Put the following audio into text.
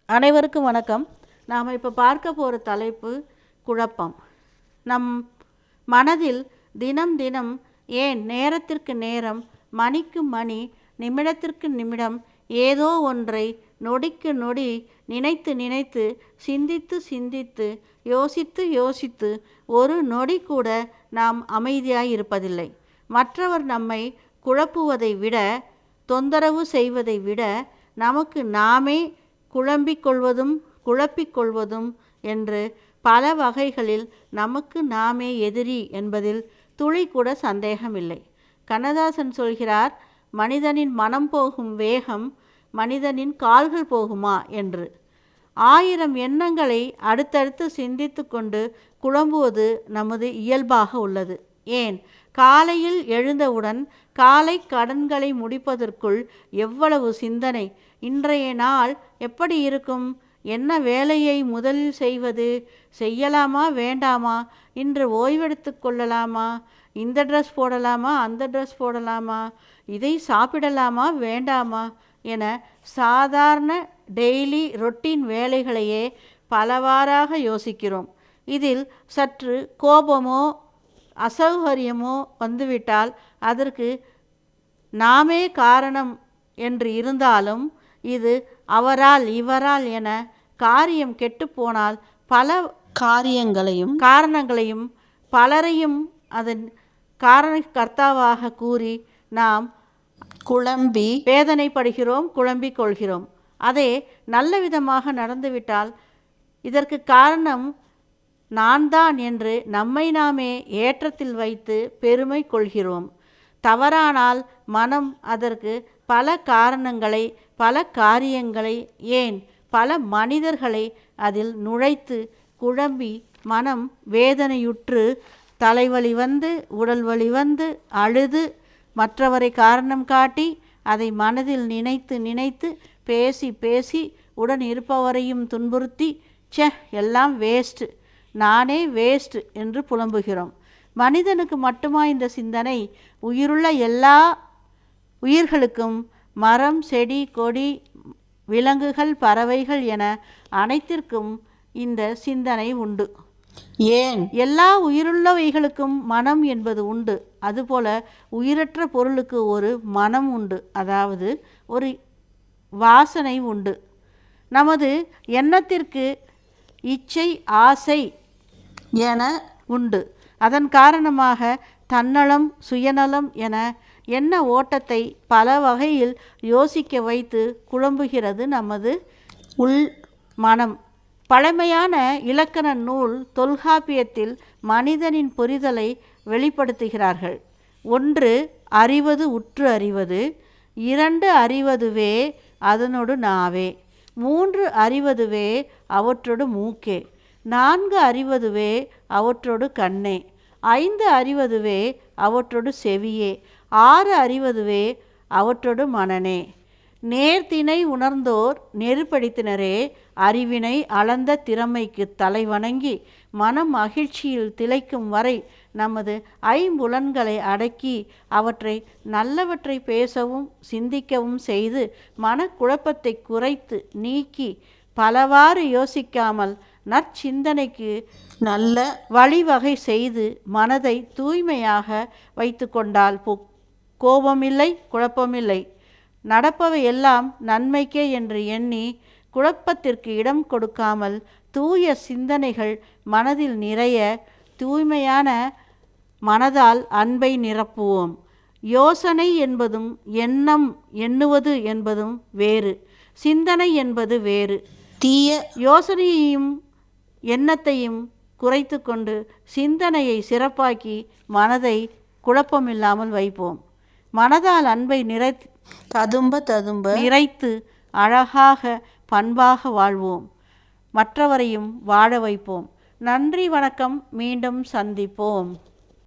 அனைவருக்கும் வணக்கம். நாம் இப்போ பார்க்க போகிற தலைப்பு குழப்பம். நம் மனதில் தினம் தினம், ஏன் நேரத்திற்கு நேரம், மணிக்கு மணி, நிமிடத்திற்கு நிமிடம் ஏதோ ஒன்றை நொடிக்கு நொடி நினைத்து நினைத்து, சிந்தித்து சிந்தித்து, யோசித்து யோசித்து ஒரு நொடி கூட நாம் அமைதியாய் இருப்பதில்லை. மற்றவர் நம்மை குழப்புவதை விட, தொந்தரவு செய்வதை விட, நமக்கு நாமே குழம்பிக்கொள்வதும் குழப்பிக்கொள்வதும் என்று பல வகைகளில் நமக்கு நாமே எதிரி என்பதில் துளி கூட சந்தேகமில்லை. கண்ணதாசன் சொல்கிறார், மனிதனின் மனம் போகும் வேகம் மனிதனின் கால்கள் போகுமா என்று. 1000 எண்ணங்களை அடுத்தடுத்து சிந்தித்து கொண்டு குழம்புவது நமது இயல்பாக உள்ளது. ஏன், காலையில் எழுந்தவுடன் காலை கடன்களை முடிப்பதற்குள் எவ்வளவு சிந்தனை! இன்றைய நாள் எப்படி இருக்கும்? என்ன வேலையை முதலில் செய்வது? செய்யலாமா வேண்டாமா? இன்று ஓய்வெடுத்து கொள்ளலாமா? இந்த ட்ரெஸ் போடலாமா அந்த ட்ரெஸ் போடலாமா? இதை சாப்பிடலாமா வேண்டாமா என சாதாரண டெய்லி ரொட்டீன் வேலைகளையே பலவாறாக யோசிக்கிறோம். இதில் சற்று கோபமோ அசௌகரியமோ வந்துவிட்டால் அதற்கு நாமே காரணம் என்று இருந்தாலும், இது அவரால் இவரால் என காரியம் கெட்டுப்போனால் பல காரணங்களையும் பலரையும் அதன் காரணக்கர்த்தாவாக கூறி நாம் குழம்பி வேதனைப்படுகிறோம், குழம்பிக் கொள்கிறோம். அதே நல்ல விதமாக நடந்துவிட்டால் இதற்கு காரணம் நான் தான் என்று நம்மை நாமே ஏற்றத்தில் வைத்து பெருமை கொள்கிறோம். தவறானால் மனம் அதற்கு பல காரணங்களை, பல காரியங்களை, ஏன் பல மனிதர்களை அதில் நுழைத்து குழம்பி மனம் வேதனையுற்று தலைவலி வந்து, உடல் வலி வந்து, அழுது, மற்றவரை காரணம் காட்டி, அதை மனதில் நினைத்து நினைத்து, பேசி பேசி, உடன் இருப்பவரையும் துன்புறுத்தி, எல்லாம் வேஸ்ட்டு, நானே வேஸ்ட்டு என்று புலம்புகிறோம். மனிதனுக்கு மட்டுமா இந்த சிந்தனை? உயிருள்ள எல்லா உயிர்களுக்கும், மரம், செடி, கொடி, விலங்குகள், பறவைகள் என அனைத்திற்கும் இந்த சிந்தனை உண்டு. ஏன், எல்லா உயிருள்ளவைகளுக்கும் மனம் என்பது உண்டு. அதுபோல உயிரற்ற பொருளுக்கு ஒரு மனம் உண்டு, அதாவது ஒரு வாசனை உண்டு. நமது எண்ணத்திற்கு இச்சை, ஆசை என உண்டு. அதன் காரணமாக தன்னலம், சுயநலம் என எண்ண ஓட்டத்தை பல வகையில் யோசிக்க வைத்து குழம்புகிறது நமது உள் மனம். பழமையான இலக்கண நூல் தொல்காப்பியத்தில் மனிதனின் புரிதலை வெளிப்படுத்துகிறார்கள். 1 அறிவது உற்று அறிவது, 2 அறிவதுவே அதனோடு நாவே, 3 அறிவதுவே அவற்றோடு மூக்கே, 4 அறிவதுவே அவற்றோடு கண்ணே, 5 அறிவதுவே அவற்றோடு செவியே, 6 அறிவதுவே அவற்றோடு மனனே. நேர்த்தினை உணர்ந்தோர் நெருப்படுத்தினரே, அறிவினை அளந்த திறமைக்கு தலை வணங்கி மனம் மகிழ்ச்சியில் திளைக்கும் வரை நமது ஐம்புலன்களை அடக்கி அவற்றை நல்லவற்றை பேசவும் சிந்திக்கவும் செய்து மனக்குழப்பத்தை குறைத்து நீக்கி பலவாறு யோசிக்காமல் நற்சிந்தனைக்கு நல்ல வழிவகை செய்து மனதை தூய்மையாக வைத்து கொண்டால் கோபமில்லை, குழப்பமில்லை. நடப்பவை எல்லாம் நன்மைக்கே என்று எண்ணி குழப்பத்திற்கு இடம் கொடுக்காமல் தூய சிந்தனைகள் மனதில் நிறைய தூய்மையான மனதால் அன்பை நிரப்புவோம். யோசனை என்பதும் எண்ணம் எண்ணுவது என்பதும் வேறு, சிந்தனை என்பது வேறு. தீய யோசனையையும் எண்ணத்தையும் குறைத்து கொண்டு சிந்தனையை சிறப்பாக்கி மனதை குழப்பமில்லாமல் வைப்போம். மனதால் அன்பை ததும்ப நிறைத்து அழகாக பண்பாக வாழ்வோம். மற்றவரையும் வாழ வைப்போம். நன்றி, வணக்கம். மீண்டும் சந்திப்போம்.